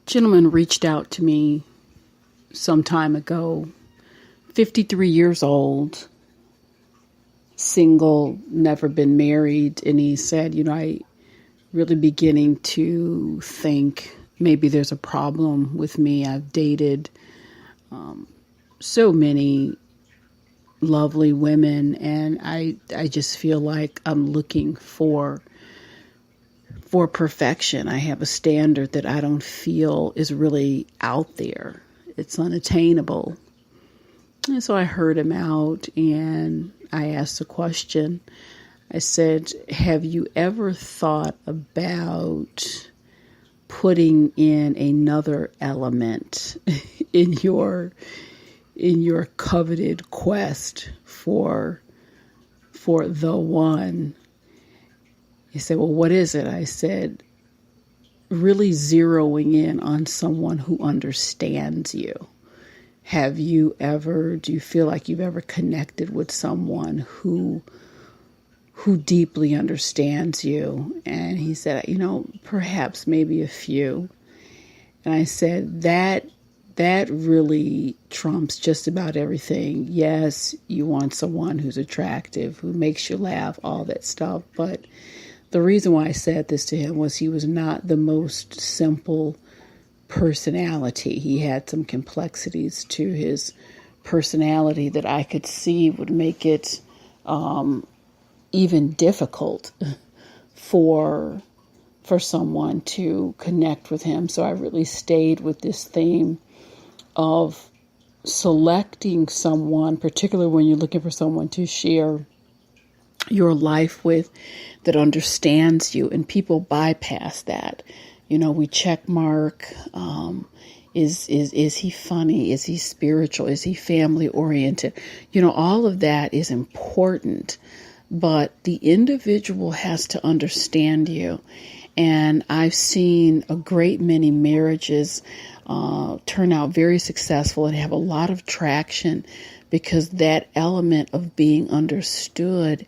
Gentleman reached out to me some time ago, 53 years old, single, never been married. And he said, I really beginning to think maybe there's a problem with me. I've dated so many lovely women, and I just feel like I'm looking for perfection. I have a standard that I don't feel is really out there. It's unattainable. And so I heard him out and I asked a question. I said, have you ever thought about putting in another element in your coveted quest for the one? He said, well, what is it? I said, really zeroing in on someone who understands you. Do you feel like you've ever connected with someone who deeply understands you? And he said, perhaps maybe a few. And I said, that really trumps just about everything. Yes, you want someone who's attractive, who makes you laugh, all that stuff. But the reason why I said this to him was he was not the most simple personality. He had some complexities to his personality that I could see would make it even difficult for someone to connect with him. So I really stayed with this theme of selecting someone, particularly when you're looking for someone to share your life with that understands you, and people bypass that. We check mark. Is he funny? Is he spiritual? Is he family oriented? All of that is important, but the individual has to understand you. And I've seen a great many marriages turn out very successful and have a lot of traction because that element of being understood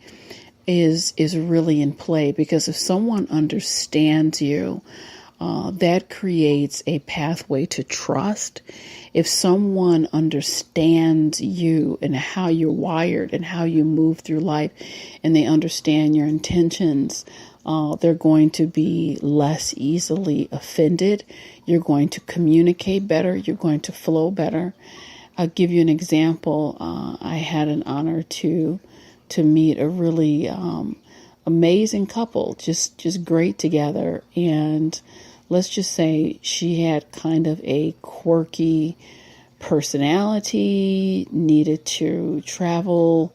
is really in play. Because if someone understands you, that creates a pathway to trust. If someone understands you and how you're wired and how you move through life, and they understand your intentions, they're going to be less easily offended. You're going to communicate better. You're going to flow better. I'll give you an example. I had an honor to meet a really amazing couple, just great together. And let's just say she had kind of a quirky personality, needed to travel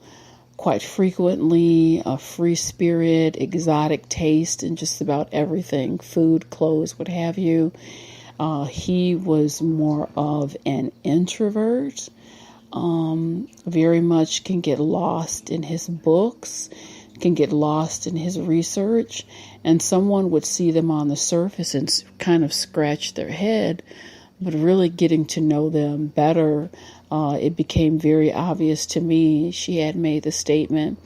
quite frequently, a free spirit, exotic taste, and just about everything, food, clothes, what have you. He was more of an introvert, very much can get lost in his books, can get lost in his research, and someone would see them on the surface and kind of scratch their head, but really getting to know them better, it became very obvious to me. She had made the statement,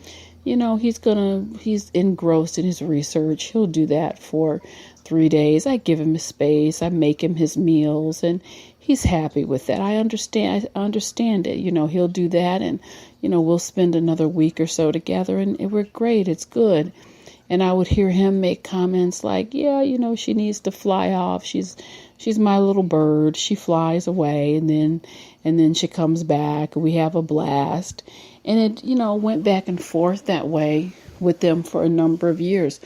he's engrossed in his research. He'll do that for 3 days. I give him his space. I make him his meals, and he's happy with that. I understand it. He'll do that, and, we'll spend another week or so together, and we're great. It's good. And I would hear him make comments like, yeah, she needs to fly off. She's my little bird. She flies away, and then she comes back. We have a blast. And it, went back and forth that way with them for a number of years.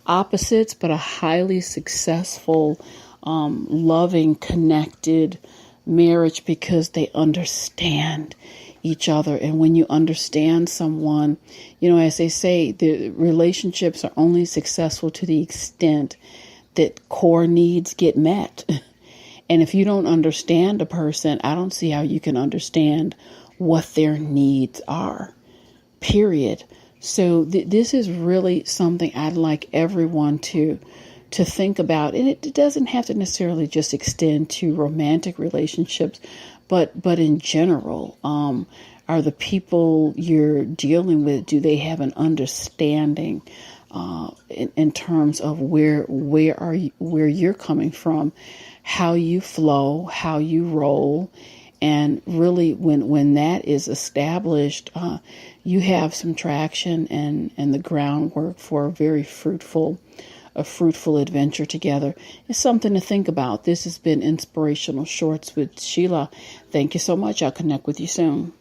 Opposites, but a highly successful, loving, connected marriage because they understand each other. And when you understand someone, as they say, the relationships are only successful to the extent that core needs get met. And if you don't understand a person, I don't see how you can understand what their needs are, period. So this is really something I'd like everyone to think about. And it doesn't have to necessarily just extend to romantic relationships, but in general, are the people you're dealing with, do they have an understanding in terms of where you're coming from, how you flow, how you roll. And really, when that is established, you have some traction and the groundwork for a fruitful adventure together. It's something to think about. This has been Inspirational Shorts with Sheila. Thank you so much. I'll connect with you soon.